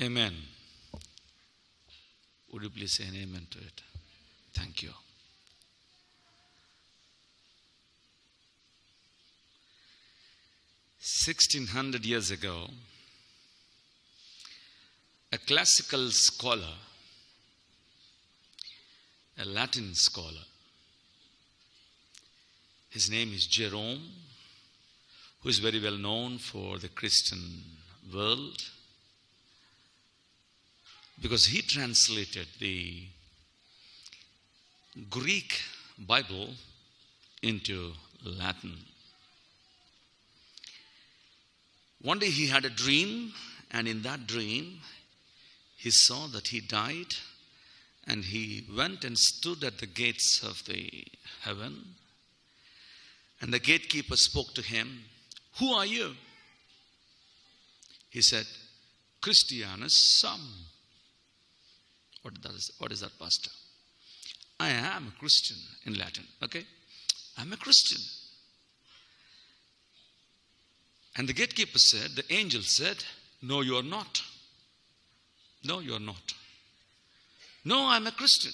Amen. Would you please say an amen to it? Thank you. $1,600 ago, a classical scholar, a Latin scholar, his name is Jerome, who is very well known for the Christian world, because he translated the Greek Bible into Latin. One day he had a dream, and in that dream, he saw that he died, and he went and stood at the gates of the heaven, and the gatekeeper spoke to him, "Who are you?" He said, "Christianus sum." What is that, Pastor? I am a Christian in Latin, okay? I'm a Christian. And the gatekeeper said, the angel said, "No, you are not. No, you are not." "No, I'm a Christian."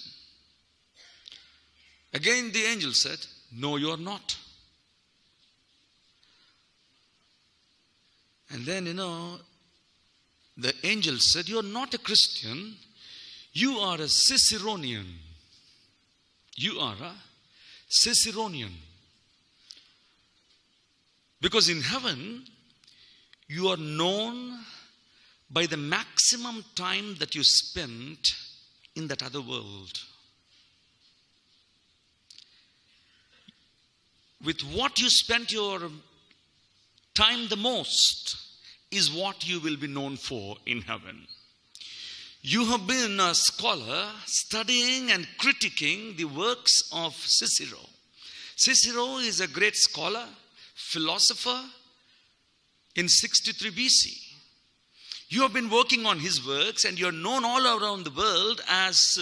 Again, the angel said, "No, you are not." And then, the angel said, "You are not a Christian. You are a Ciceronian. You are a Ciceronian. Because in heaven, you are known by the maximum time that you spent in that other world. With what you spent your time the most is what you will be known for in heaven. You have been a scholar studying and critiquing the works of Cicero. Cicero is a great scholar, philosopher in 63 BC. You have been working on his works, and you are known all around the world as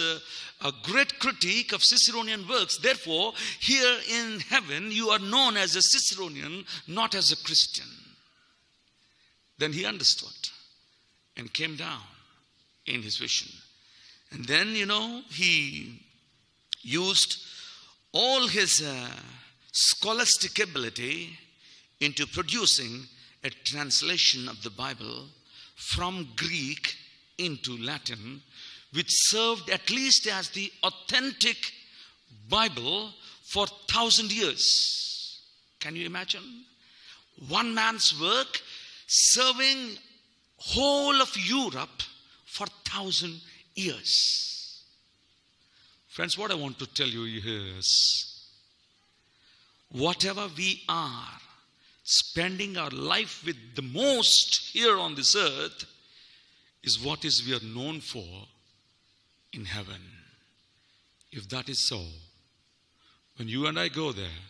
a great critic of Ciceronian works. Therefore, here in heaven, you are known as a Ciceronian, not as a Christian. Then he understood and came down in his vision. And then, he used all his scholastic ability into producing a translation of the Bible from Greek into Latin, which served at least as the authentic Bible for 1,000 years. Can you imagine? One man's work serving whole of Europe for 1,000 years. Friends, what I want to tell you is, whatever we are spending our life with the most here on this earth is what is we are known for in heaven. If that is so, when you and I go there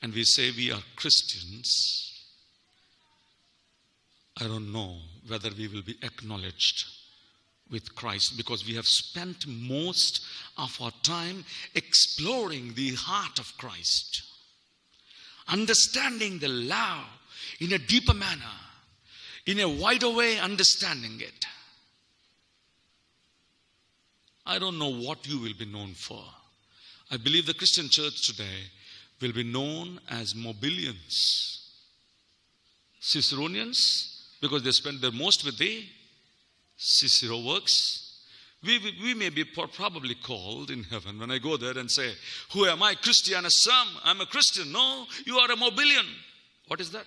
and we say we are Christians, I don't know whether we will be acknowledged with Christ, because we have spent most of our time exploring the heart of Christ, understanding the love in a deeper manner, in a wider way, understanding it. I don't know what you will be known for. I believe the Christian church today will be known as Mobilians, Ciceronians, because they spend their most with the Cicero works. We may be probably called in heaven when I go there and say, "Who am I? Christianus sum. I'm a Christian." No, you are a Mobilian. What is that?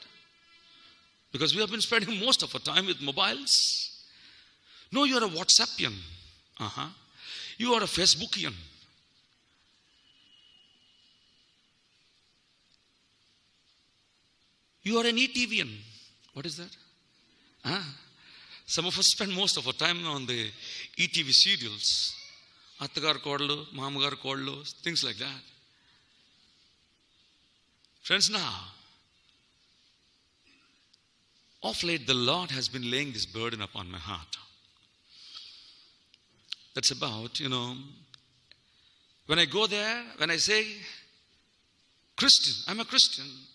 Because we have been spending most of our time with mobiles. No, you are a WhatsAppian. You are a Facebookian. You are an ETVian. What is that? Some of us spend most of our time on the ETV serials. Attagar Kodlu, Mamagar Kodlu, things like that. Friends, now, of late the Lord has been laying this burden upon my heart. That's about, when I go there, when I say, "Christian, I'm a Christian,"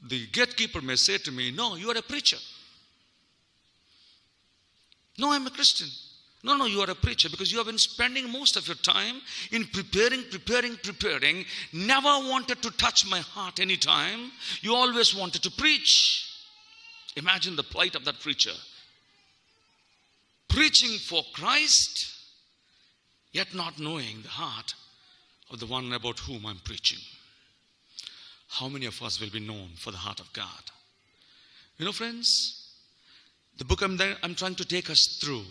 the gatekeeper may say to me, "No, you are a preacher." No, I'm a Christian. No, you are a preacher because you have been spending most of your time in preparing. Never wanted to touch my heart anytime. You always wanted to preach. Imagine the plight of that preacher. Preaching for Christ, yet not knowing the heart of the one about whom I'm preaching. How many of us will be known for the heart of God? You know, friends, the book I'm trying to take us through.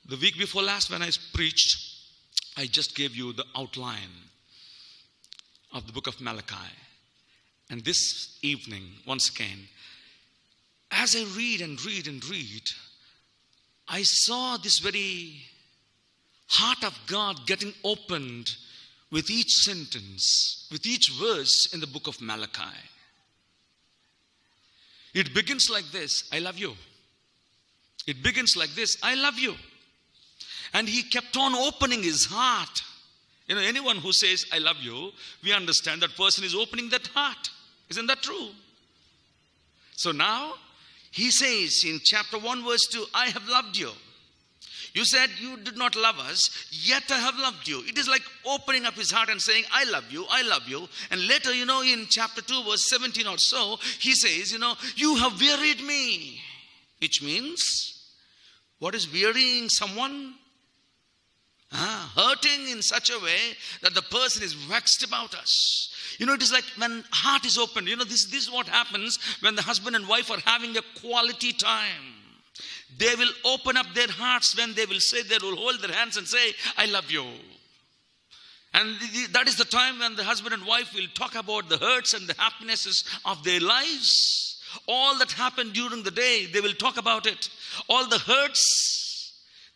The week before last when I preached, I just gave you the outline of the book of Malachi. And this evening, once again, as I read, I saw this very heart of God getting opened with each sentence, with each verse in the book of Malachi. It begins like this, I love you. It begins like this, I love you. And he kept on opening his heart. You know, anyone who says, I love you, we understand that person is opening that heart. Isn't that true? So now, he says in chapter 1 verse 2, I have loved you. You said you did not love us, yet I have loved you. It is like opening up his heart and saying, I love you, I love you. And later, in chapter 2 verse 17 or so, he says, you have wearied me. Which means, what is wearying someone? Hurting in such a way that the person is vexed about us. It is like when heart is opened. This is what happens when the husband and wife are having a quality time. They will open up their hearts when they will hold their hands and say, I love you. And that is the time when the husband and wife will talk about the hurts and the happinesses of their lives. All that happened during the day, they will talk about it. All the hurts.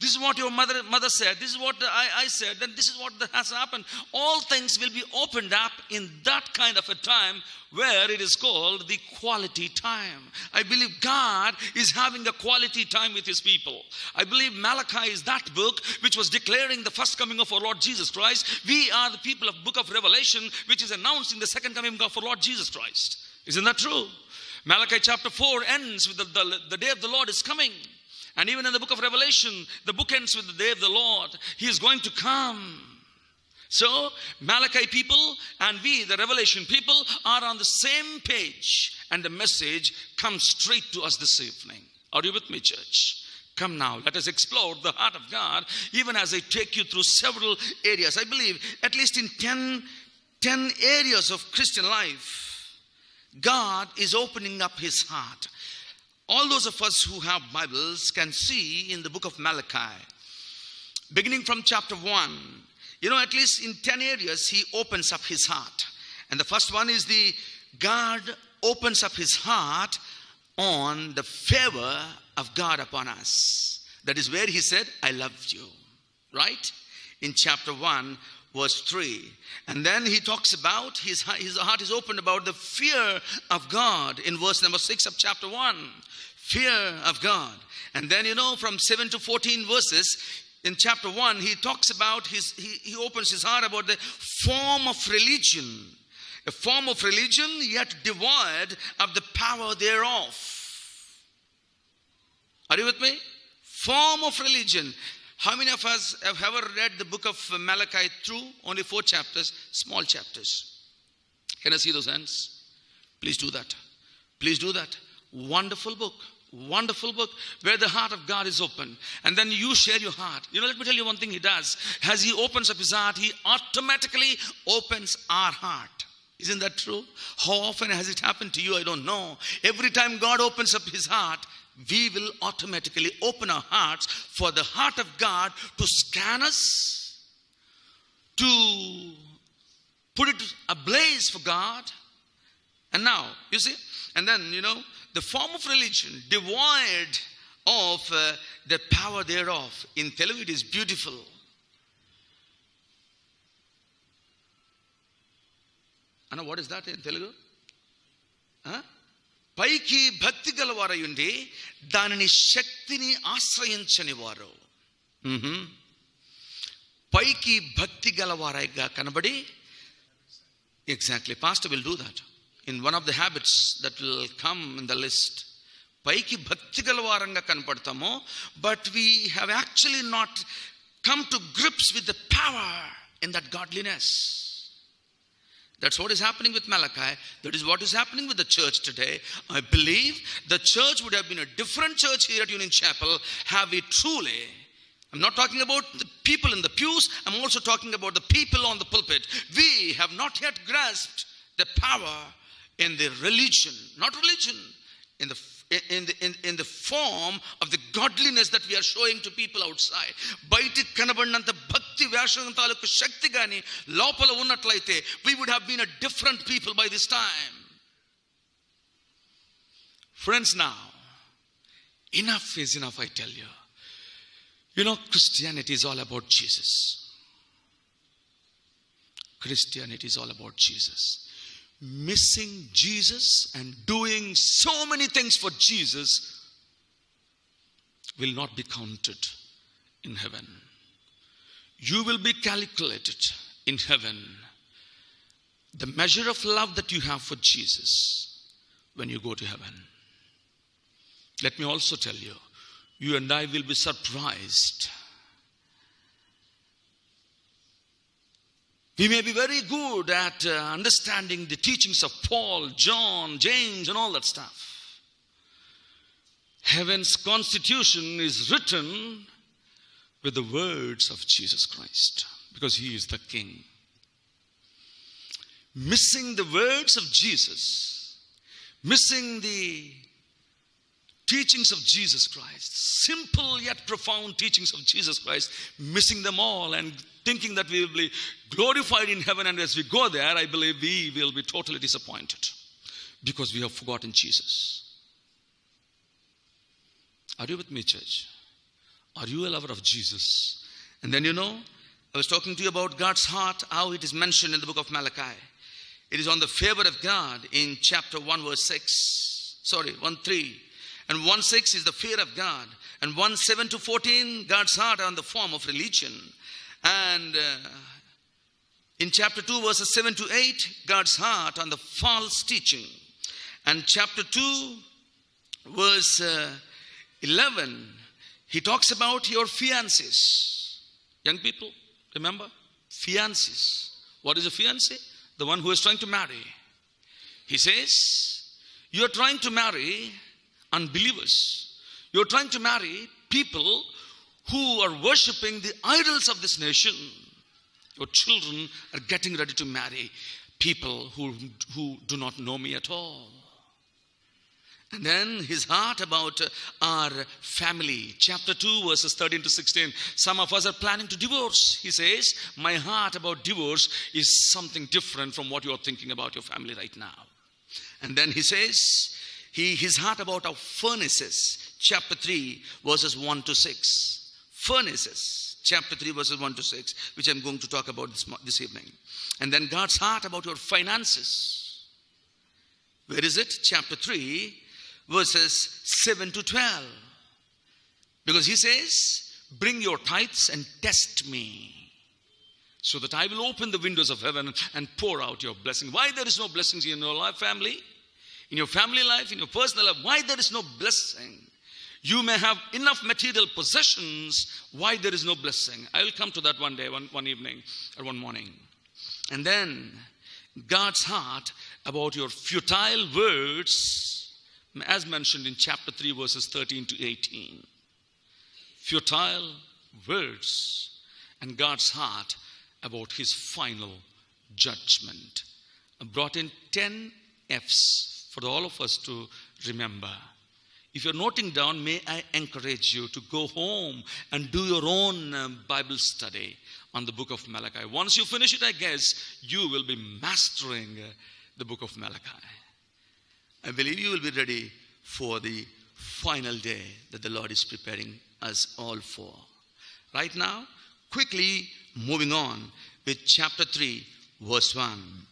This is what your mother said. This is what I said. Then this is what has happened. All things will be opened up in that kind of a time where it is called the quality time. I believe God is having a quality time with his people. I believe Malachi is that book which was declaring the first coming of our Lord Jesus Christ. We are the people of book of Revelation, which is announcing the second coming of our Lord Jesus Christ. Isn't that true? Malachi chapter 4 ends with the day of the Lord is coming. And even in the book of Revelation, the book ends with the day of the Lord. He is going to come. So, Malachi people and we, the Revelation people, are on the same page. And the message comes straight to us this evening. Are you with me, church? Come now, let us explore the heart of God, even as I take you through several areas. I believe at least in 10 areas of Christian life, God is opening up his heart. All those of us who have Bibles can see in the book of Malachi, beginning from chapter 1, at least in 10 areas, he opens up his heart. And the first one is God opens up his heart on the favor of God upon us. That is where he said, I loved you, right? In chapter 1, verse 3. And then he talks about, his heart is opened about the fear of God in verse number 6 of chapter 1. Fear of God. And then, from 7 to 14 verses, in chapter 1, he talks about, he opens his heart about the form of religion. A form of religion, yet devoid of the power thereof. Are you with me? Form of religion. How many of us have ever read the book of Malachi through? Only 4 chapters, small chapters. Can I see those hands? Please do that. Please do that. Wonderful book where the heart of God is open. And then you share your heart. Let me tell you one thing he does. As he opens up his heart, he automatically opens our heart. Isn't that true? How often has it happened to you? I don't know. Every time God opens up his heart, we will automatically open our hearts for the heart of God to scan us, to put it ablaze for God. And now, you see, and then, the form of religion devoid of the power thereof. In Telugu, it is beautiful. Anna, what is that in Telugu? పైకి భక్తి గలవారయుండి దానిని శక్తిని ఆశ్రయించని వారు. పైకి భక్తి గలవారైగా కనబడి. Exactly. Pastor will do that. In one of the habits that will come in the list, పైకి భక్తి గలవారంగా కనపడతామో, but we have actually not come to grips with the power in that godliness. That's what is happening with Malachi. That is what is happening with the church today. I believe the church would have been a different church here at Union Chapel have we truly, I'm not talking about the people in the pews, I'm also talking about the people on the pulpit. We have not yet grasped the power in the religion, not religion, in the form of the godliness that we are showing to people outside. బయటికి కనబడినంత భక్తి వేషం తాలూకు శక్తి కానీ లోపల ఉన్నట్లయితే we would have been a different people by this time. Friends, now enough is enough, I tell you. You know, Christianity is all about Jesus. Christianity is all about Jesus. Missing Jesus and doing so many things for Jesus will not be counted in heaven. You will be calculated in heaven, the measure of love that you have for Jesus when you go to heaven. Let me also tell you, you and I will be surprised. We may be very good at understanding the teachings of Paul, John, James, and all that stuff. Heaven's constitution is written with the words of Jesus Christ, because he is the King. Missing the words of Jesus, missing the teachings of Jesus Christ, simple yet profound teachings of Jesus Christ, missing them all and thinking that we will be glorified in heaven, and as we go there, I believe we will be totally disappointed because we have forgotten Jesus. Are you with me, church? Are you a lover of Jesus? And then, you know, I was talking to you about God's heart, how it is mentioned in the book of Malachi. It is on the favor of God in chapter 1 verse 1:3. And 1:6 is the fear of God. And 1:7 to 14, God's heart on the form of religion. And in chapter 2 verses 7 to 8, God's heart on the false teaching. And chapter 2 verse 11, he talks about your fiancés. Young people, remember? Fiancés. What is a fiancé? The one who is trying to marry. He says, you are trying to marry unbelievers. You are trying to marry people who are worshipping the idols of this nation. Your children are getting ready to marry people who do not know me at all. And then his heart about our family. Chapter 2 verses 13 to 16. Some of us are planning to divorce. He says, my heart about divorce is something different from what you are thinking about your family right now. And then he says, his heart about our furnaces. Chapter 3 verses 1 to 6. Furnaces. Chapter 3 verses 1 to 6, which I'm going to talk about this evening. And then God's heart about your finances. Where is it? Chapter 3 verses 7 to 12. Because he says, bring your tithes and test me, so that I will open the windows of heaven and pour out your blessing. Why there is no blessings in your life, family? In your family life, in your personal life, why there is no blessing? You may have enough material possessions. Why there is no blessing? I will come to that one day, one evening or one morning. And then God's heart about your futile words, as mentioned in chapter 3 verses 13 to 18. Futile words, and God's heart about his final judgment. I brought in 10 F's for all of us to remember. If you're noting down, may I encourage you to go home and do your own Bible study on the book of Malachi. Once you finish it, I guess you will be mastering the book of Malachi. I believe you will be ready for the final day that the Lord is preparing us all for. Right now, quickly moving on with chapter 3 verse 1.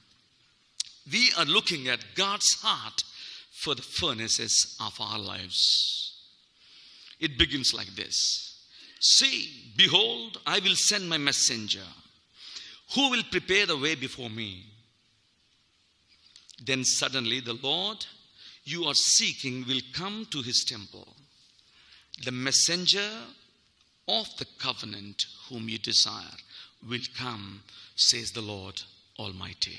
We are looking at God's heart for the furnaces of our lives. It begins like this. See, behold, I will send my messenger, who will prepare the way before me. Then suddenly the Lord, you are seeking will come to his temple. The messenger of the covenant whom you desire will come, says the Lord Almighty.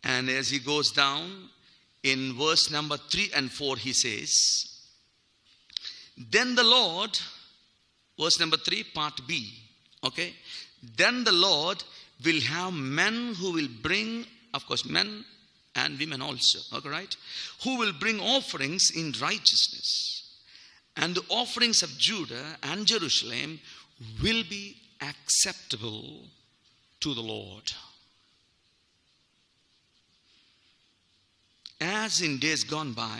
And as he goes down in verse number 3 and 4, he says, then the Lord, verse number 3, part B, okay? Then the Lord will have men who will bring, of course, men and women also, okay, right? Who will bring offerings in righteousness. And the offerings of Judah and Jerusalem will be acceptable to the Lord. As in days gone by,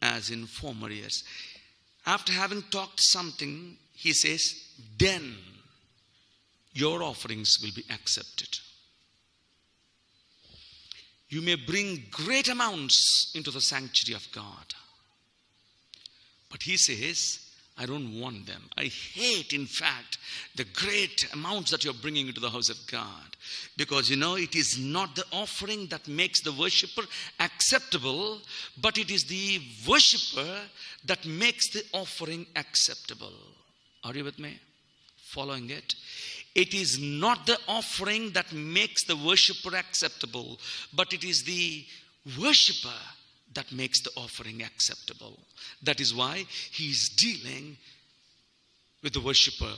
as in former years. After having talked something, he says, then your offerings will be accepted. You may bring great amounts into the sanctuary of God. But he says, I don't want them. I hate, in fact, the great amounts that you're bringing into the house of God. Because, it is not the offering that makes the worshipper acceptable, but it is the worshipper that makes the offering acceptable. Are you with me? Following it? It is not the offering that makes the worshipper acceptable, but it is the worshipper that makes the offering acceptable. That is why he is dealing with the worshipper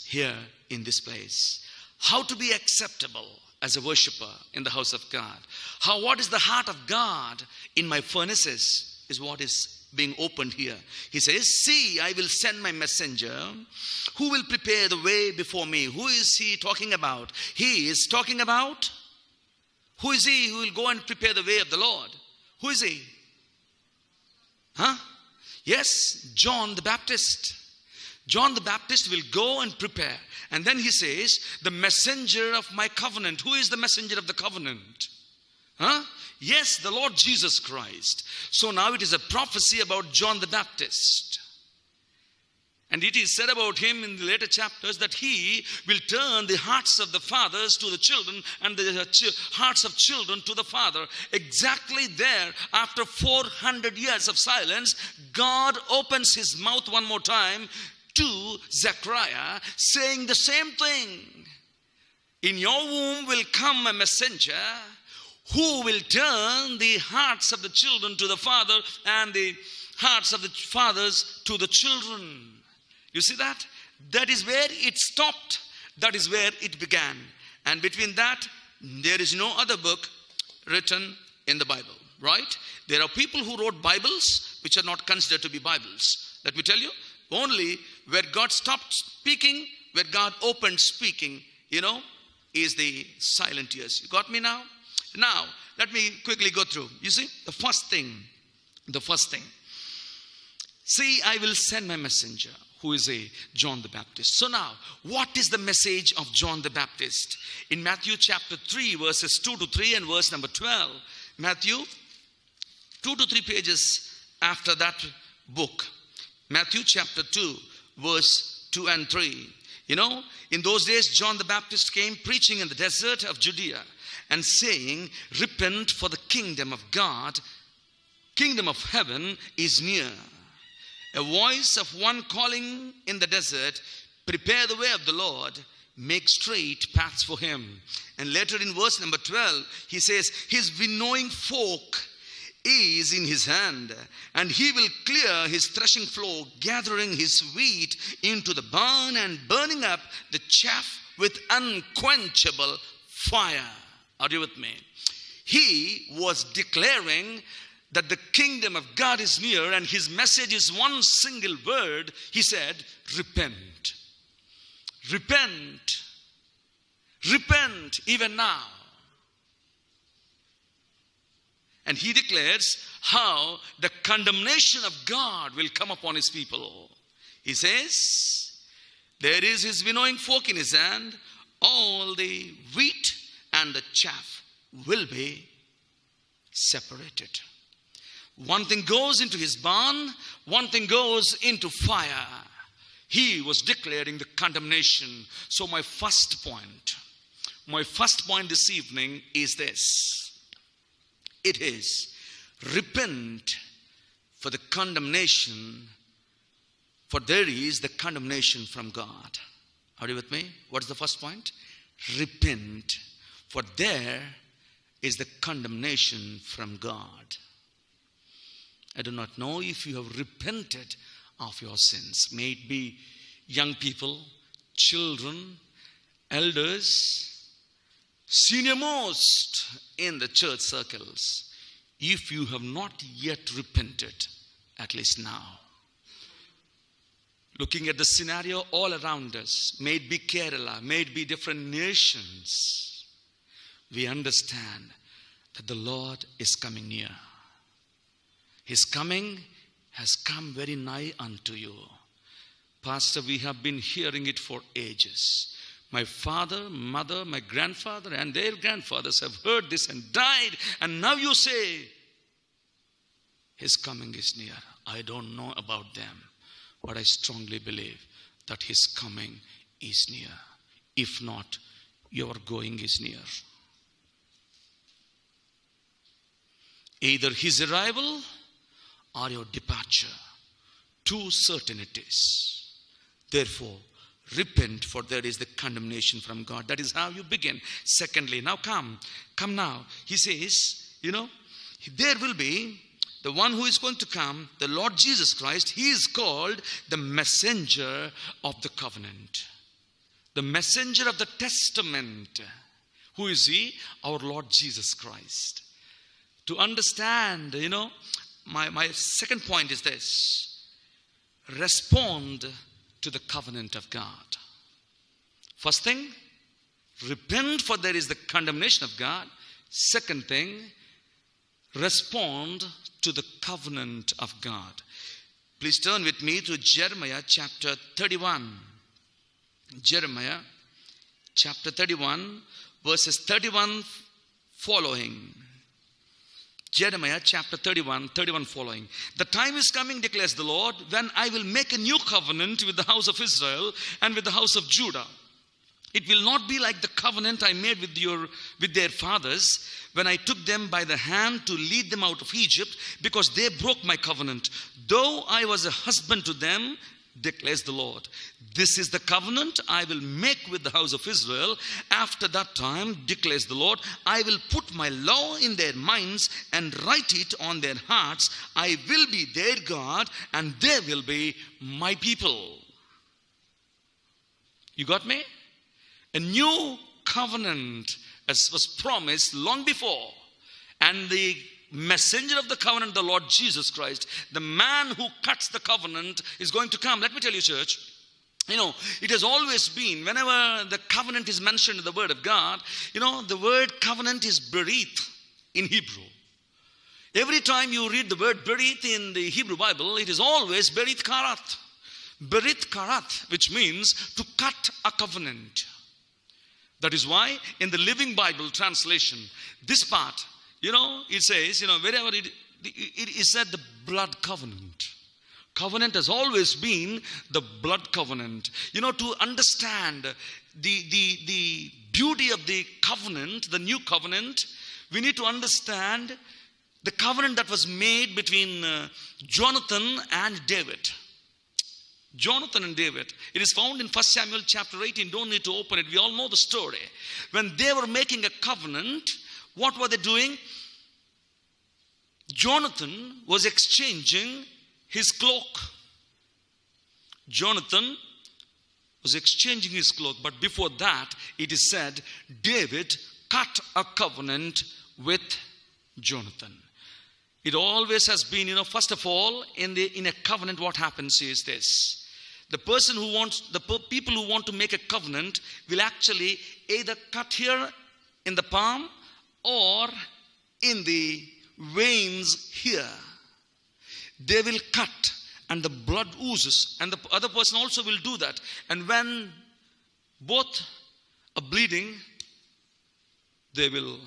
here in this place. How to be acceptable as a worshipper in the house of God. What is the heart of God in my furnaces is what is being opened here. He says, see, I will send my messenger who will prepare the way before me. Who is he talking about? He is talking about, who is he who will go and prepare the way of the Lord? Who is he? Yes, John the Baptist. John the Baptist will go and prepare. And then he says, the messenger of my covenant. Who is the messenger of the covenant? Yes, the Lord Jesus Christ. So now it is a prophecy about John the Baptist. And it is said about him in the later chapters that he will turn the hearts of the fathers to the children and the hearts of children to the father. Exactly there, after 400 years of silence, God opens his mouth one more time to Zechariah, saying the same thing. In your womb will come a messenger who will turn the hearts of the children to the father and the hearts of the fathers to the children. You see that? That is where it stopped. That is where it began. And between that, there is no other book written in the Bible, right? There are people who wrote Bibles which are not considered to be Bibles. Let me tell you, only where God stopped speaking, where God opened speaking, is the silent ears. You got me now? Now, let me quickly go through. You see, the first thing. See, I will send my messenger, who is John the Baptist. So now, what is the message of John the Baptist? In Matthew chapter 3, verses 2 to 3 and verse number 12. Matthew, 2 to 3 pages after that book. Matthew chapter 2, verse 2 and 3. In those days, John the Baptist came preaching in the desert of Judea and saying, repent, for the kingdom of God, kingdom of heaven is near. A voice of one calling in the desert, prepare the way of the Lord, make straight paths for him. And later in verse number 12, he says, his winnowing fork is in his hand, and he will clear his threshing floor, gathering his wheat into the barn and burning up the chaff with unquenchable fire. Are you with me? He was declaring that the kingdom of God is near, and his message is one single word. He said, repent. Repent. Repent even now. And he declares how the condemnation of God will come upon his people. He says, there is his winnowing fork in his hand, all the wheat and the chaff will be separated. One thing goes into his barn, one thing goes into fire. He was declaring the condemnation. So my first point this evening is this. It is repent for the condemnation, for there is the condemnation from God. Are you with me? What is the first point? Repent, for there is the condemnation from God. I do not know if you have repented of your sins. May it be young people, children, elders, senior most in the church circles. If you have not yet repented, at least now. Looking at the scenario all around us, may it be Kerala, may it be different nations, we understand that the Lord is coming near. His coming has come very nigh unto you. Pastor, we have been hearing it for ages. My father, mother, my grandfather and their grandfathers have heard this and died. And now you say, His coming is near. I don't know about them, but I strongly believe that His coming is near. If not, your going is near. Either His arrival or your departure. Two certainties. Therefore, repent, for there is the condemnation from God. That is how you begin. Secondly, now come now. He says, there will be the one who is going to come, the Lord Jesus Christ. He is called the messenger of the covenant. The messenger of the testament. Who is He? Our Lord Jesus Christ. To understand, my second point is this. Respond to the covenant of God. First thing, repent, for there is the condemnation of God. Second thing, respond to the covenant of God. Please turn with me to Jeremiah chapter 31. Jeremiah chapter 31, verses 31 following. Jeremiah chapter 31 following. The time is coming, declares the Lord, when I will make a new covenant with the house of Israel and with the house of Judah. It will not be like the covenant I made with their fathers when I took them by the hand to lead them out of Egypt, because they broke my covenant. Though I was a husband to them, declares the Lord. This is the covenant I will make with the house of Israel. After that time, declares the Lord, I will put my law in their minds and write it on their hearts. I will be their God and they will be my people. You got me? A new covenant as was promised long before. And the messenger of the covenant, the Lord Jesus Christ, the man who cuts the covenant, is going to come. Let me tell you, church, it has always been, whenever the covenant is mentioned in the word of God, the word covenant is berith in Hebrew. Every time you read the word berith in the Hebrew Bible, it is always berith karath. Berith karath, which means to cut a covenant. That is why in the Living Bible translation, this part, it says, wherever it is said the blood covenant. Covenant has always been the blood covenant. To understand the beauty of the covenant, the new covenant, we need to understand the covenant that was made between Jonathan and David. Jonathan and David. It is found in 1 Samuel chapter 18. Don't need to open it. We all know the story. When they were making a covenant, what were they doing? Jonathan was exchanging his cloak. Jonathan was exchanging his cloak. But before that, it is said, David cut a covenant with Jonathan. It always has been, first of all, in a covenant, what happens is this. The people who want to make a covenant will actually either cut here in the palm or in the veins here. They will cut and the blood oozes, and the other person also will do that. And when both are bleeding, they will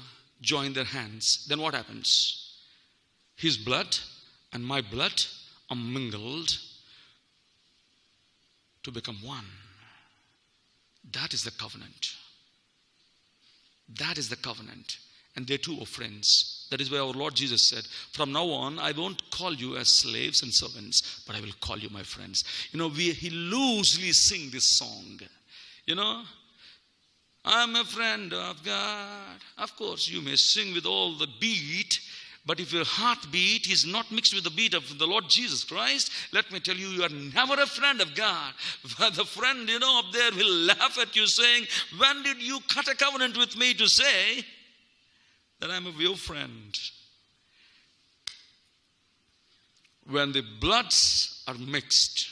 join their hands. Then what happens? His blood and my blood are mingled to become one. That is the covenant. That is the covenant. And they two are friends. That is why our Lord Jesus said, from now on, I won't call you as slaves and servants, but I will call you my friends. He loosely sing this song. I'm a friend of God. Of course, you may sing with all the beat, but if your heartbeat is not mixed with the beat of the Lord Jesus Christ, let me tell you, you are never a friend of God. The friend, up there will laugh at you saying, when did you cut a covenant with me to say that I'm your friend? When the bloods are mixed,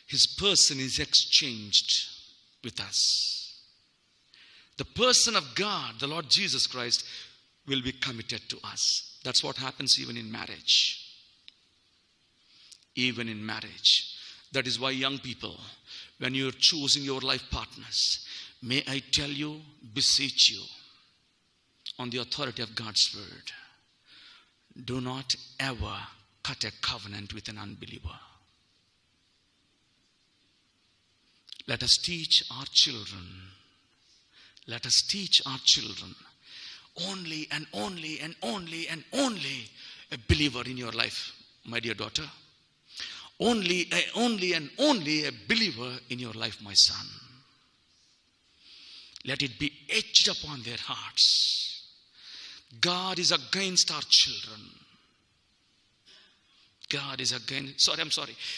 his person is exchanged with us. The person of God, the Lord Jesus Christ, will be committed to us. That's what happens even in marriage. Even in marriage. That is why young people, when you're choosing your life partners, may I tell you, beseech you, on the authority of God's word, do not ever cut a covenant with an unbeliever. Let us teach our children. Let us teach our children only and only and only and only a believer in your life, my dear daughter. Only and only a believer in your life, my son. Let it be etched upon their hearts. God is against our children.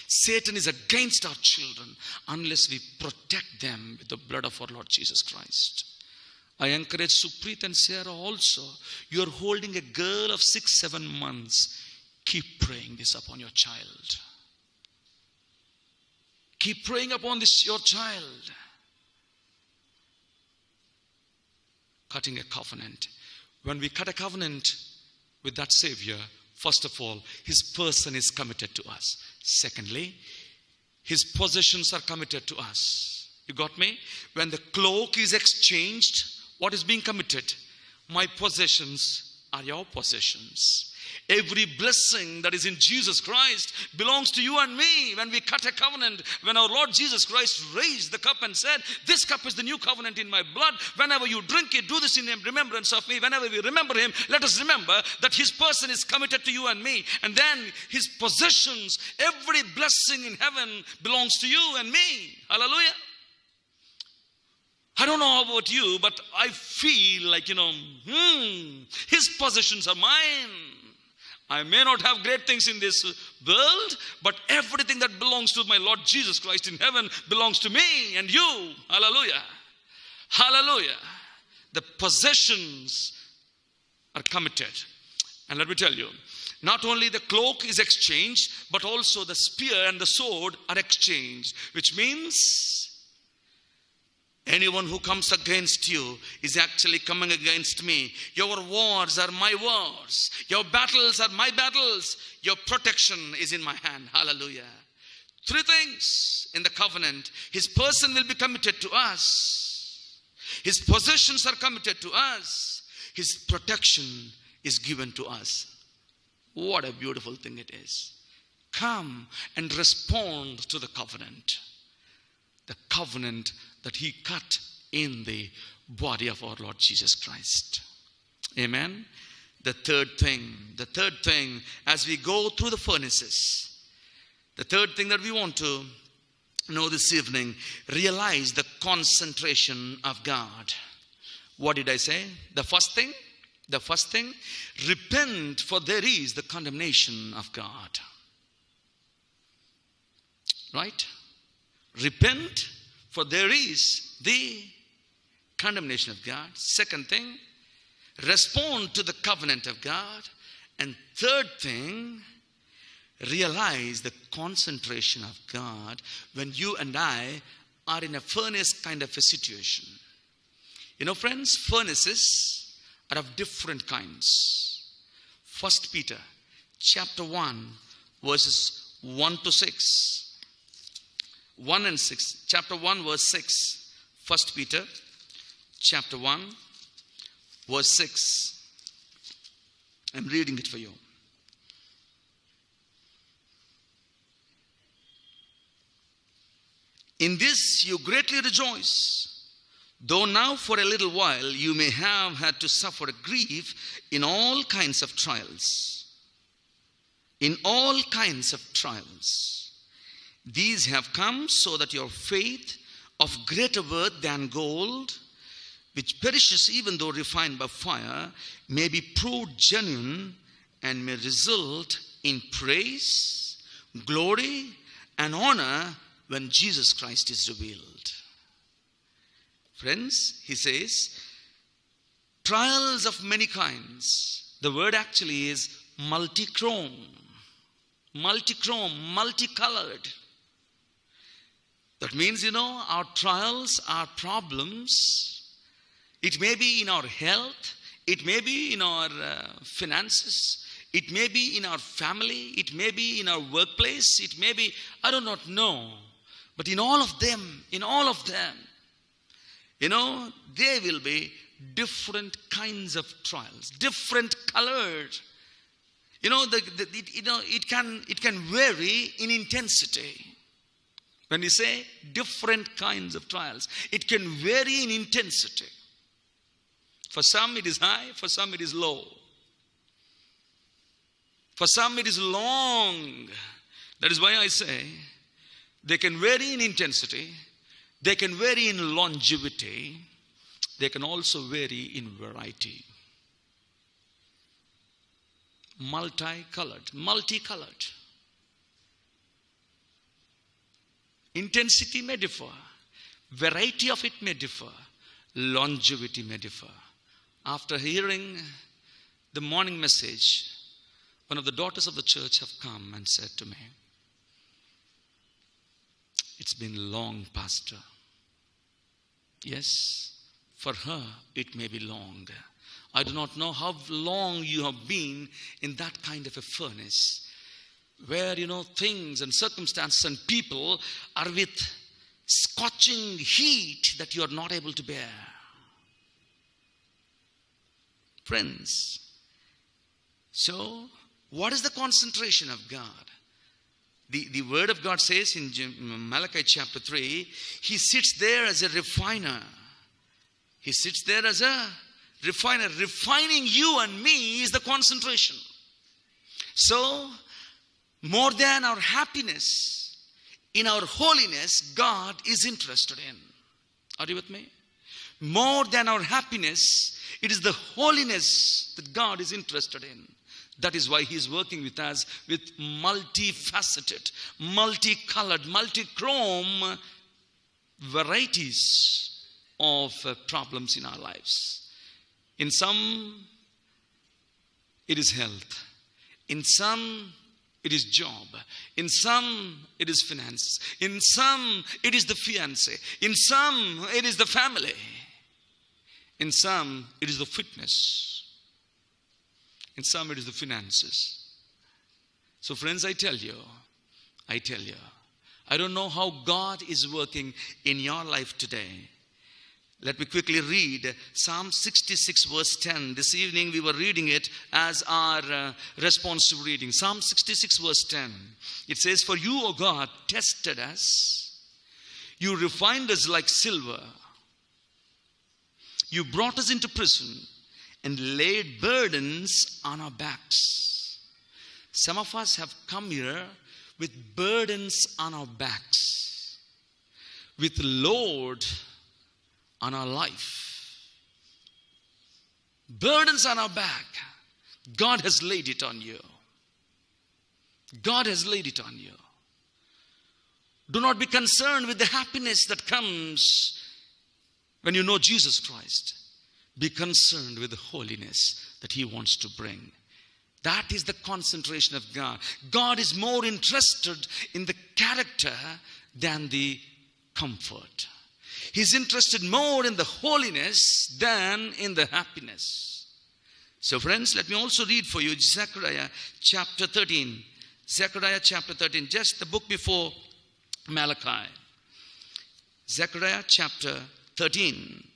Satan is against our children unless we protect them with the blood of our Lord Jesus Christ. I encourage Supreet and Sarah also. You are holding a girl of 6-7 months. Keep praying this upon your child. Keep praying upon this your child. Cutting a covenant. When we cut a covenant with that Savior, first of all, his person is committed to us. Secondly, his possessions are committed to us. You got me? When the cloak is exchanged, what is being committed? My possessions are your possessions. Every blessing that is in Jesus Christ belongs to you and me. When we cut a covenant, when our Lord Jesus Christ raised the cup and said, this cup is the new covenant in my blood. Whenever you drink it, do this in remembrance of me. Whenever we remember him, let us remember that his person is committed to you and me. And then his possessions, every blessing in heaven belongs to you and me. Hallelujah. I don't know about you, but I feel like, his possessions are mine. I may not have great things in this world, but everything that belongs to my Lord Jesus Christ in heaven belongs to me and you. Hallelujah. Hallelujah. The possessions are committed. And let me tell you, not only the cloak is exchanged, but also the spear and the sword are exchanged, which means anyone who comes against you is actually coming against me. Your wars are my wars. Your battles are my battles. Your protection is in my hand. Hallelujah. 3 things in the covenant. His person will be committed to us. His possessions are committed to us. His protection is given to us. What a beautiful thing it is. Come and respond to the covenant. The covenant that he cut in the body of our Lord Jesus Christ. Amen. The third thing, as we go through the furnaces, the third thing that we want to know this evening, realize the concentration of God. What did I say? The first thing, repent, for there is the condemnation of God. Right? Repent, for there is the condemnation of God. Second thing, respond to the covenant of God. And third thing, realize the concentration of God when you and I are in a furnace kind of a situation. You know, friends, furnaces are of different kinds. 1 Peter chapter 1 verses 1 to 6. 1 and 6. Chapter 1 verse 6. 1 Peter chapter 1 verse 6. I'm reading it for you. In this you greatly rejoice, Though now for a little while you may have had to suffer grief in all kinds of trials. In all kinds of trials. These have come so that your faith, of greater worth than gold, which perishes even though refined by fire, may be proved genuine and may result in praise, glory, and honor when Jesus Christ is revealed. Friends, he says, trials of many kinds. The word actually is multichrome, multicolored. That means, our trials, our problems, it may be in our health, it may be in our finances, it may be in our family, it may be in our workplace, it may be, I do not know. But in all of them, there will be different kinds of trials, different colored. It can vary in intensity. When we say different kinds of trials, it can vary in intensity. For some it is high, for some it is low. For some it is long. That is why I say they can vary in intensity, they can vary in longevity, they can also vary in variety. Multicolored. Intensity may differ, variety of it may differ, longevity may differ. After hearing the morning message, one of the daughters of the church have come and said to me, "It's been long, Pastor." Yes, for her it may be long. I do not know how long you have been in that kind of a furnace where, things and circumstances and people are with scorching heat that you are not able to bear. Friends, so what is the concentration of God? The word of God says in Malachi chapter 3, he sits there as a refiner. He sits there as a refiner. Refining you and me is the concentration. So, more than our happiness, in our holiness, God is interested in. Are you with me? More than our happiness, it is the holiness that God is interested in. That is why he is working with us with multifaceted, multicolored, multichrome varieties of problems in our lives. In some, it is health. In some, it is job. In some, it is finances. In some, it is the fiancé. In some, it is the family. In some, it is the fitness. In some, it is the finances. So friends, I tell you, I don't know how God is working in your life today. Let me quickly read Psalm 66 verse 10. This evening we were reading it as our responsive reading. Psalm 66 verse 10. It says, "For you, O God, tested us. You refined us like silver. You brought us into prison and laid burdens on our backs." Some of us have come here with burdens on our backs, with load on our life. Burdens on our back. God has laid it on you. God has laid it on you. Do not be concerned with the happiness that comes when you know Jesus Christ. Be concerned with the holiness that he wants to bring. That is the concentration of God. God is more interested in the character than the comfort. He's interested more in the holiness than in the happiness. So friends, let me also read for you Zechariah chapter 13. Zechariah chapter 13, just the book before Malachi. Zechariah chapter 13,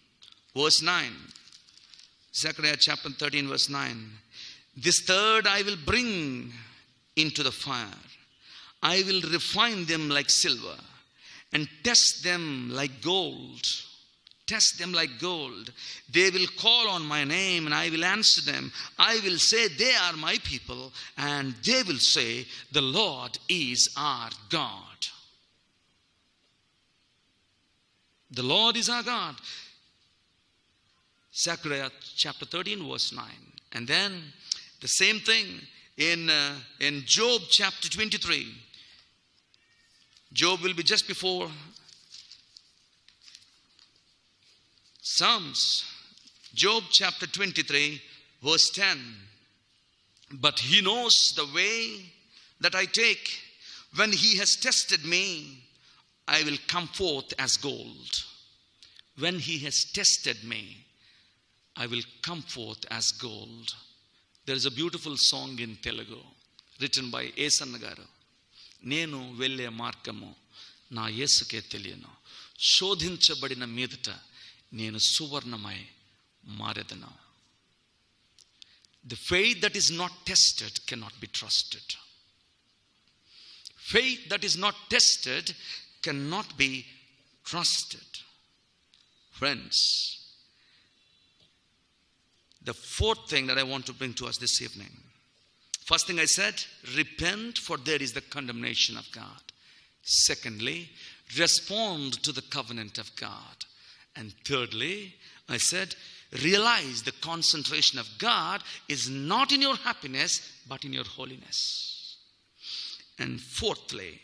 verse 9. Zechariah chapter 13, verse 9. "This third I will bring into the fire. I will refine them like silver and test them like gold. test them like gold. They will call on my name and I will answer them. I will say they are my people, and they will say the Lord is our God. The Lord is our God. Zechariah chapter 13 verse 9. And then the same thing in Job chapter 23. Job will be just before Psalms. Job chapter 23 verse 10. But he knows the way that I take. When he has tested me, I will come forth as gold. When he has tested me, I will come forth as gold. There is a beautiful song in Telugu written by Esanna garu. Nenu velle margamu na Yesuke teliyanu. శోధించబడిన మీదట నేను సువర్ణమై మారెదను. The faith that is not tested cannot be trusted. Faith that is not tested cannot be trusted. Friends, the fourth thing that I want to bring to us this evening. First thing I said, repent, for there is the condemnation of God. Secondly, respond to the covenant of God. And thirdly, I said, realize the concentration of God is not in your happiness, but in your holiness. And fourthly,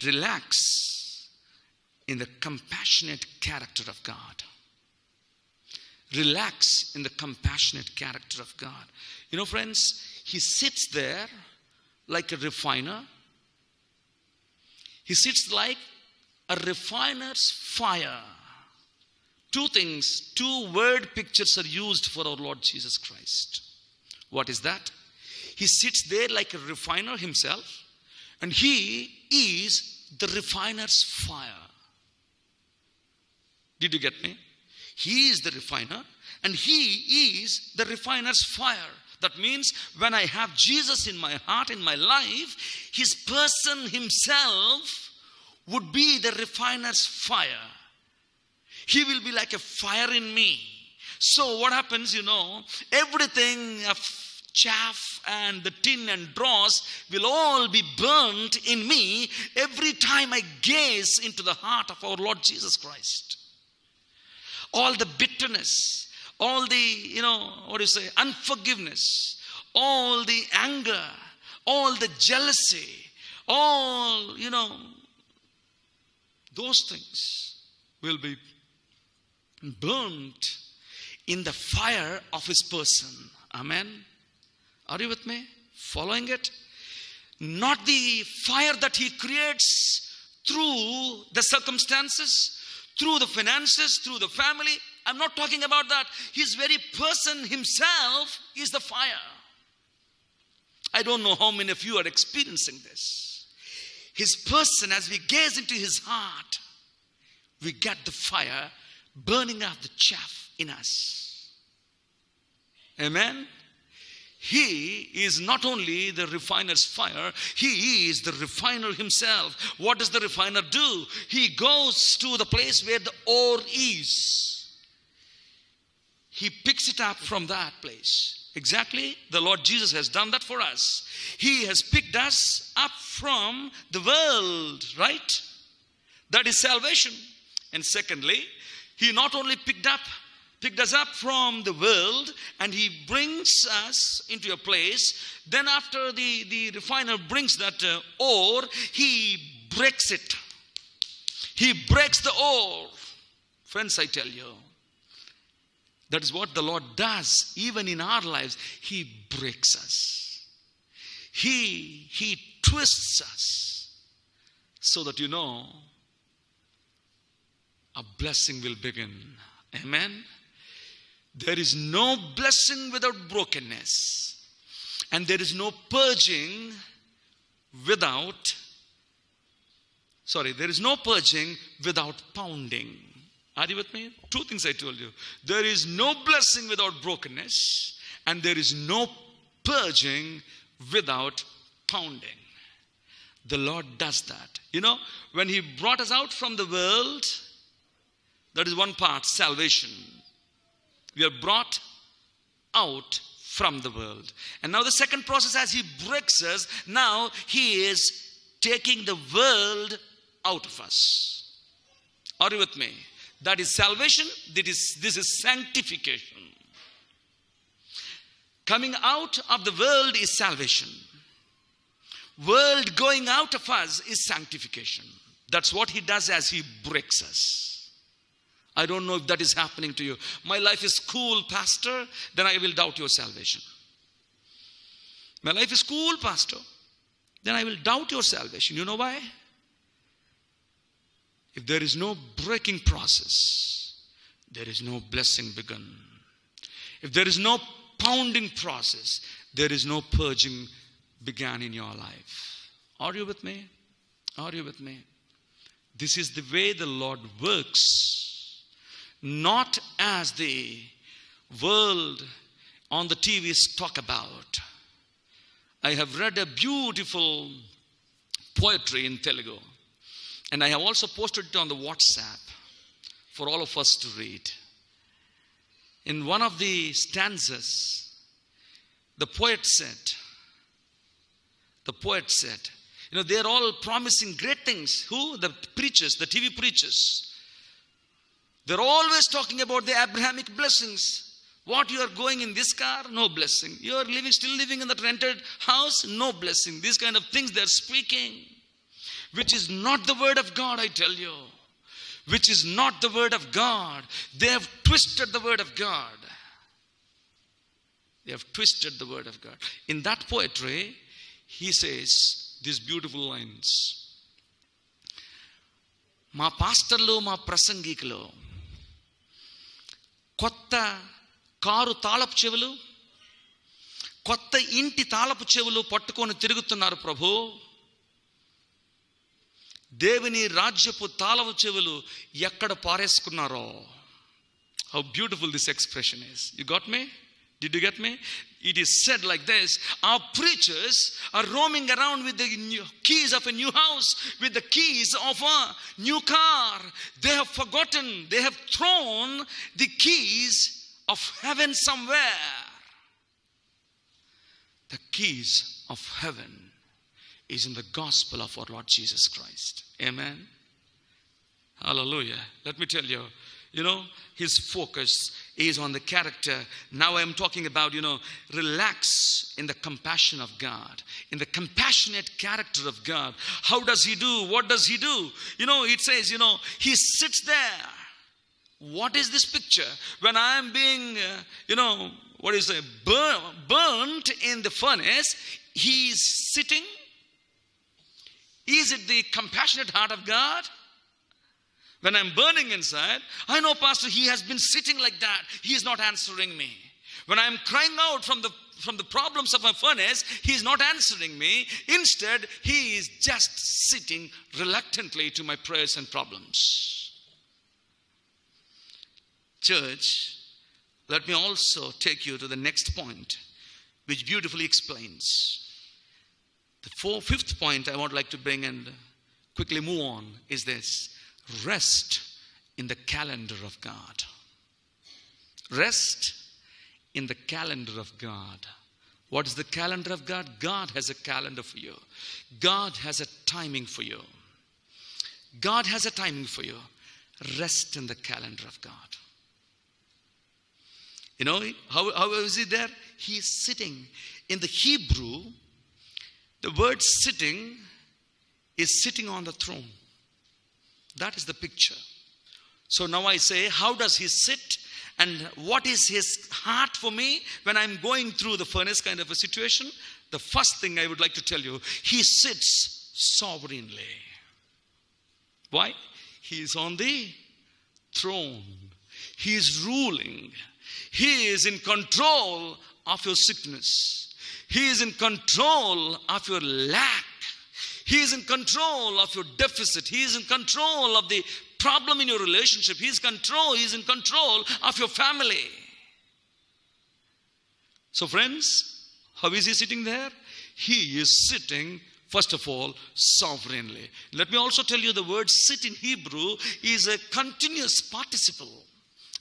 relax in the compassionate character of God. Relax in the compassionate character of God. You know, friends, he sits there like a refiner. He sits like a refiner's fire. Two things, two word pictures are used for our Lord Jesus Christ. What is that? He sits there like a refiner himself, and he is the refiner's fire. Did you get me? He is the refiner, and he is the refiner's fire. That means when I have Jesus in my heart, in my life, his person himself would be the refiner's fire. He will be like a fire in me. So what happens, everything of chaff and the tin and dross will all be burnt in me every time I gaze into the heart of our Lord Jesus Christ. All the bitterness, all the, unforgiveness, all the anger, all the jealousy, all, those things will be burnt in the fire of his person. Amen. Are you with me? Following it? Not the fire that he creates through the circumstances, through the finances, through the family. I'm not talking about that. His very person himself is the fire. I don't know how many of you are experiencing this. His person, as we gaze into his heart, we get the fire burning out the chaff in us. Amen. He is not only the refiner's fire, he is the refiner himself. What does the refiner do? He goes to the place where the ore is. He picks it up from that place. Exactly, the Lord Jesus has done that for us. He has picked us up from the world, right? That is salvation. And secondly, he not only picked us up from the world, and he brings us into a place. Then after the refiner brings that ore, he breaks it. He breaks the ore. Friends, I tell you, that is what the Lord does even in our lives. He breaks us. He twists us so that a blessing will begin. Amen. There is no blessing without brokenness. And there is no purging without pounding. Are you with me? Two things I told you. There is no blessing without brokenness, and there is no purging without pounding. The Lord does that. When he brought us out from the world, That is one part, salvation. We are brought out from the world. And now the second process, as he breaks us, now he is taking the world out of us. Are you with me? That is salvation. This is sanctification. Coming out of the world is salvation. World going out of us is sanctification. That's what he does as he breaks us. I don't know if that is happening to you. My life is cool, pastor. Then I will doubt your salvation. My life is cool, pastor. Then I will doubt your salvation. You know why? If there is no breaking process, there is no blessing begun. If there is no pounding process, there is no purging began in your life. Are you with me? Are you with me? This is the way the Lord works. Not as the world on the TVs talk about. I have read a beautiful poetry in Telugu. And I have also posted it on the WhatsApp for all of us to read. In one of the stanzas, the poet said, they're all promising great things. Who? The preachers, the TV preachers. They're always talking about the Abrahamic blessings. What, you are going in this car? No blessing. You are still living in that rented house? No blessing. These kind of things they're speaking. Which is not the word of God, I tell you. Which is not the word of God. They have twisted the word of God. They have twisted the word of God. In that poetry, he says these beautiful lines. Ma pastorlu, ma prasangikulo, kotta karu తాళపు చెవులు, కొత్త ఇంటి తాళపు చెవులు పట్టుకొని తిరుగుతున్నారు ప్రభు. దేవుని రాజ్యపు తాళపు చెవులు ఎక్కడ పారేసుకున్నారో. How beautiful this expression is. You got me? Did you get me? It is said like this. Our preachers are roaming around with the keys of a new house, with the keys of a new car. They have forgotten, they have thrown the keys of heaven somewhere. The keys of heaven is in the gospel of our Lord Jesus Christ. Amen. Hallelujah. Let me tell you, his focus is on the character. Now I am talking about, relax in the compassion of God, in the compassionate character of God. How does he do? What does he do? It says, he sits there. What is this picture? When I am being, burnt in the furnace, he is sitting. Is it the compassionate heart of God? When I'm burning inside, I know, Pastor, he has been sitting like that. He is not answering me. When I'm crying out from the problems of my furnace, he is not answering me. Instead, he is just sitting reluctantly to my prayers and problems. Church, let me also take you to the next point, which beautifully explains. The fifth point I would like to bring and quickly move on is this. Rest in the calendar of God. Rest in the calendar of God. What is the calendar of God? God has a calendar for you. God has a timing for you. God has a timing for you. Rest in the calendar of God. How is he there? He is sitting. In the Hebrew, the word sitting is sitting on the throne. That is the picture. So now I say, how does he sit? And what is his heart for me when I'm going through the furnace kind of a situation? The first thing I would like to tell you, he sits sovereignly. Why? He is on the throne. He is ruling. He is in control of your sickness. He is in control of your lack. He is in control of your deficit. He is in control of the problem in your relationship. He is in control of your family. So friends, how is he sitting there? He is sitting First of all, sovereignly. Let me also tell you the word sit in Hebrew is a continuous participle,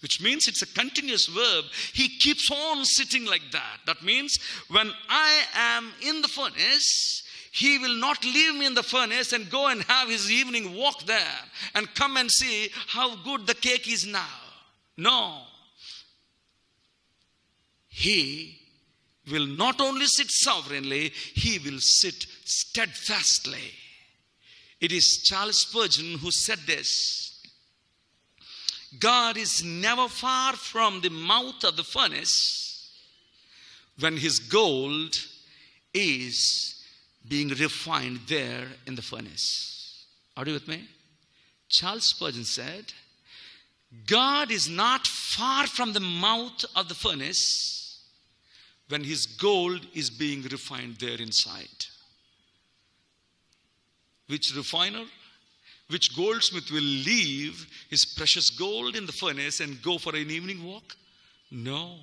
which means it's a continuous verb. He keeps on sitting like that. That means when I am in the furnace, he will not leave me in the furnace and go and have his evening walk there and come and see how good the cake is now. No. He will not only sit sovereignly, he will sit steadfastly. It is Charles Spurgeon who said this. God is never far from the mouth of the furnace when his gold is being refined there in the furnace. Are you with me? Charles Spurgeon said, God is not far from the mouth of the furnace when his gold is being refined there inside. Which refiner, which goldsmith will leave his precious gold in the furnace and go for an evening walk? No.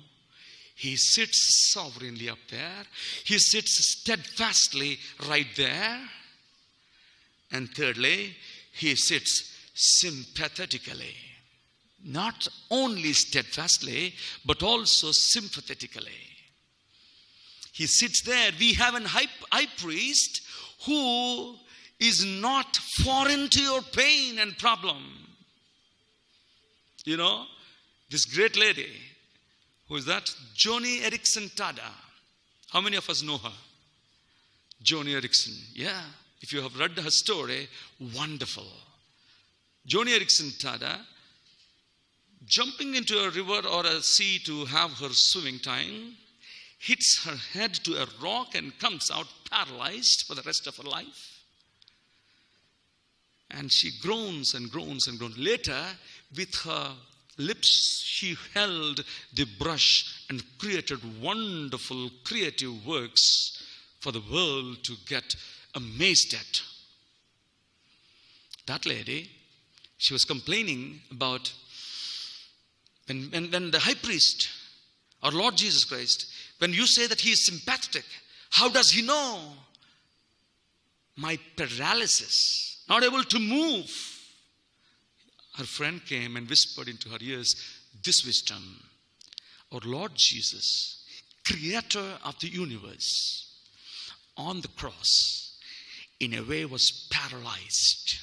He sits sovereignly up there. He sits steadfastly right there. And thirdly, he sits sympathetically. Not only steadfastly, but also sympathetically. He sits there. We have an high priest who is not foreign to your pain and problem. You know, this great lady, who is that? Joni Eareckson Tada. How many of us know her? Joni Eareckson. Yeah. If you have read her story, wonderful. Joni Eareckson Tada, jumping into a river or a sea to have her swimming time, hits her head to a rock and comes out paralyzed for the rest of her life. And she groans and groans and groans. Later, with her lips, she held the brush and created wonderful creative works for the world to get amazed at. That lady, she was complaining about when the high priest, our Lord Jesus Christ, when you say that he is sympathetic, how does he know my paralysis? Not able to move. Her friend came and whispered into her ears this wisdom. Our Lord Jesus, creator of the universe, on the cross, in a way was paralyzed.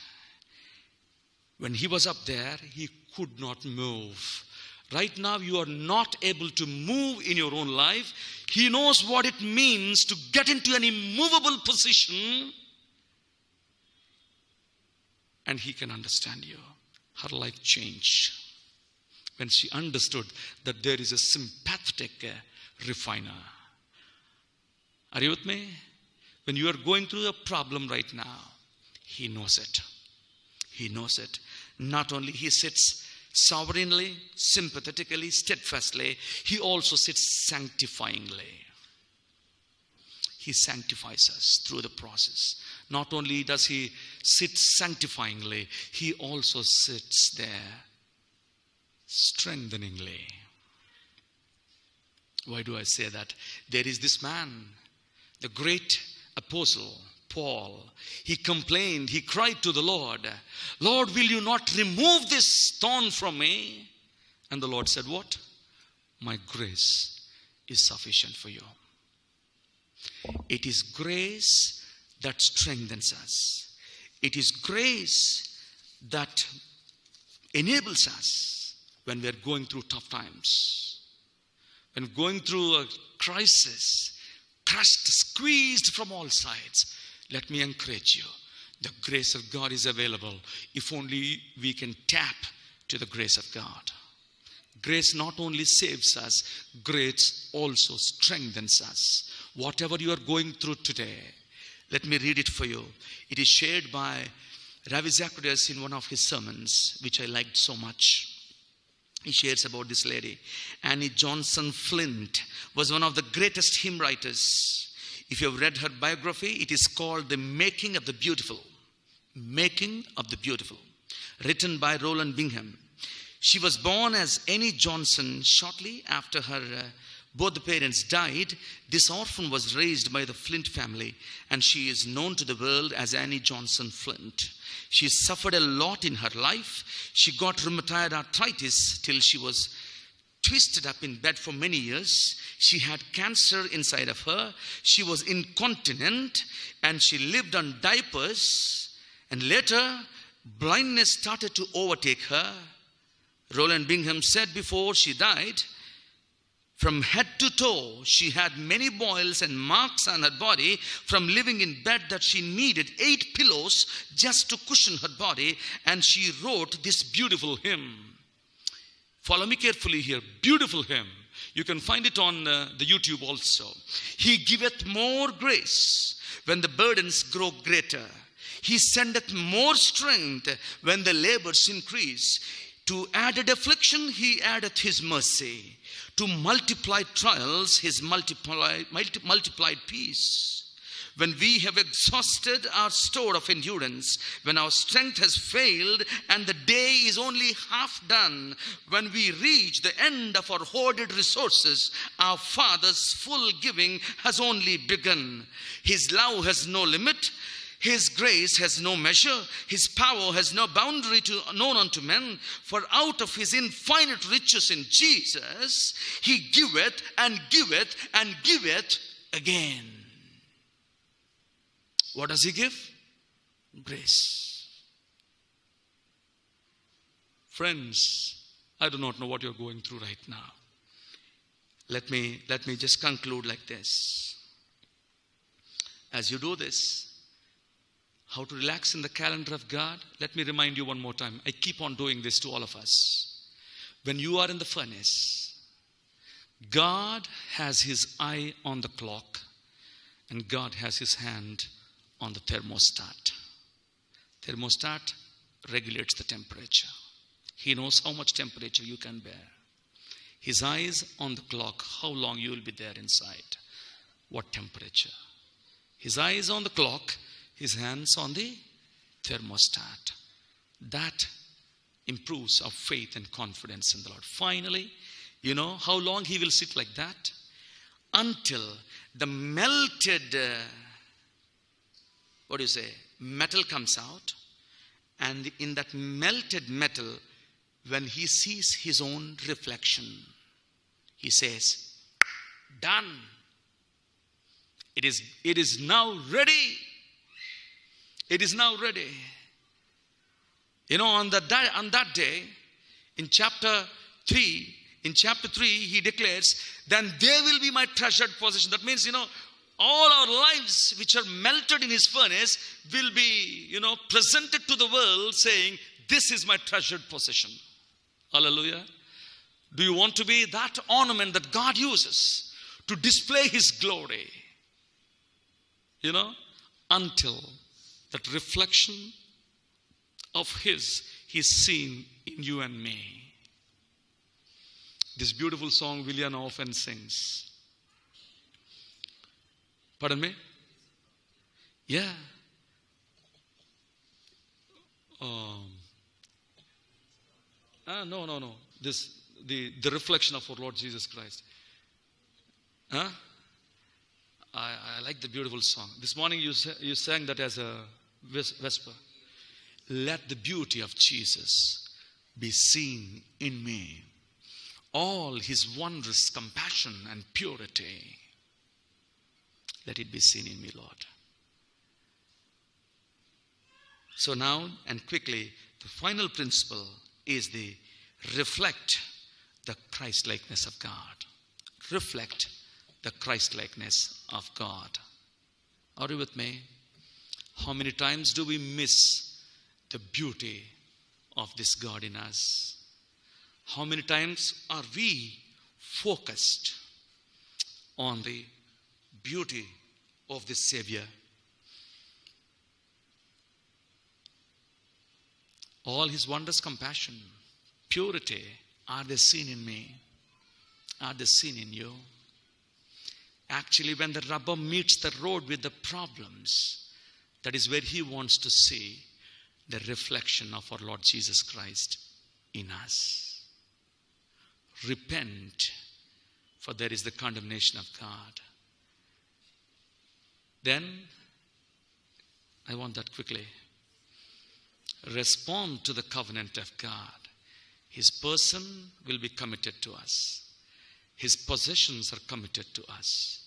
When he was up there, he could not move. Right now, you are not able to move in your own life. He knows what it means to get into an immovable position. And he can understand you. Her life changed when she understood that there is a sympathetic refiner. Are you with me? When you are going through a problem right now, he knows it. He knows it. Not only he sits sovereignly, sympathetically, steadfastly, he also sits sanctifyingly. He sanctifies us through the process. Not only does he sit sanctifyingly, he also sits there strengtheningly. Why do I say that? There is this man, the great apostle, Paul. He complained, he cried to the Lord, Lord, will you not remove this thorn from me? And the Lord said, what? My grace is sufficient for you. It is grace that strengthens us. It is grace that enables us when we are going through tough times. When going through a crisis, crushed, squeezed from all sides. Let me encourage you. The grace of God is available if only we can tap to the grace of God. Grace not only saves us, grace also strengthens us. Whatever you are going through today, let me read it for you. It is shared by Ravi Zacharias in one of his sermons, which I liked so much. He shares about this lady. Annie Johnson Flint was one of the greatest hymn writers. If you have read her biography, it is called The Making of the Beautiful. Making of the Beautiful. Written by Roland Bingham. She was born as Annie Johnson shortly after her Both the parents died. This orphan was raised by the Flint family, and she is known to the world as Annie Johnson Flint. She suffered a lot in her life. She got rheumatoid arthritis till she was twisted up in bed for many years. She had cancer inside of her. She was incontinent, and she lived on diapers. And later, blindness started to overtake her. Roland Bingham said before she died, from head to toe, she had many boils and marks on her body from living in bed, that she needed 8 pillows just to cushion her body. And she wrote this beautiful hymn. Follow me carefully here. Beautiful hymn. You can find it on the YouTube also. He giveth more grace when the burdens grow greater. He sendeth more strength when the labors increase. To added affliction, he addeth his mercy. To multiply trials, his multiplied peace. When we have exhausted our store of endurance, when our strength has failed and the day is only half done, when we reach the end of our hoarded resources, our Father's full giving has only begun. His love has no limit. His grace has no measure. His power has no boundary known unto men. For out of his infinite riches in Jesus, he giveth and giveth and giveth again. What does he give? Grace. Friends, I do not know what you're going through right now. Let me just conclude like this. As you do this, how to relax in the calendar of God, let me remind you one more time. I keep on doing this to all of us. When you are in the furnace, God has his eye on the clock, and God has his hand on the thermostat. Thermostat regulates the temperature. He knows how much temperature you can bear. His eye is on the clock, how long you will be there inside, what temperature. His eye is on the clock, his hands on the thermostat. That improves our faith and confidence in the Lord. Finally, you know how long he will sit like that? Until the melted, metal comes out. And in that melted metal, when he sees his own reflection, he says, done. It is now ready. It is now ready. You know, on that day, in chapter 3, he declares, then they will be my treasured possession. That means, all our lives which are melted in his furnace will be, presented to the world saying, this is my treasured possession. Hallelujah. Do you want to be that ornament that God uses to display his glory? Until that reflection of his is seen in you and me. This beautiful song William often sings. Pardon me? Yeah. No. The reflection of our Lord Jesus Christ. Huh? I like the beautiful song. This morning you sang that as a vesper. Let the beauty of Jesus be seen in me. All his wondrous compassion and purity. Let it be seen in me, Lord. So now and quickly, the final principle is the reflect the Christ-likeness of God. Reflect the Christ-likeness of God. Are you with me? How many times do we miss the beauty of this God in us? How many times are we focused on the beauty of this Savior? All his wondrous compassion, purity, are they seen in me? Are they seen in you? Actually, when the rubber meets the road with the problems, that is where he wants to see the reflection of our Lord Jesus Christ in us. Repent for there is the condemnation of God. Then, I want that quickly. Respond to the covenant of God. His person will be committed to us. His possessions are committed to us.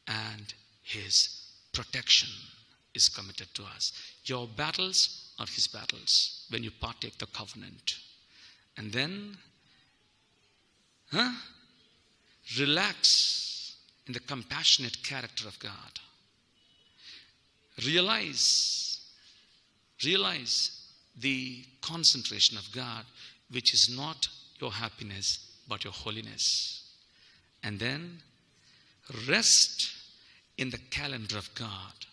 And His protection is committed to us. Your battles are His battles when you partake the covenant. And then, relax in the compassionate character of God. Realize the concentration of God, which is not your happiness, but your holiness. And then rest in the calendar of God,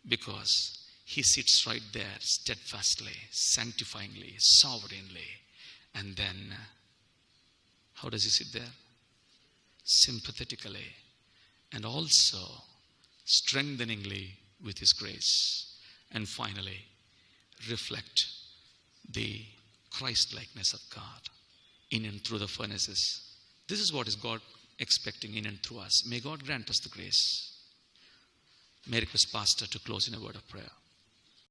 because He sits right there steadfastly, sanctifyingly, sovereignly. And then, how does He sit there? Sympathetically and also strengtheningly with His grace. And finally, reflect the Christ-likeness of God in and through the furnaces. This is what is God expecting in and through us. May God grant us the grace. May I request Pastor to close in a word of prayer.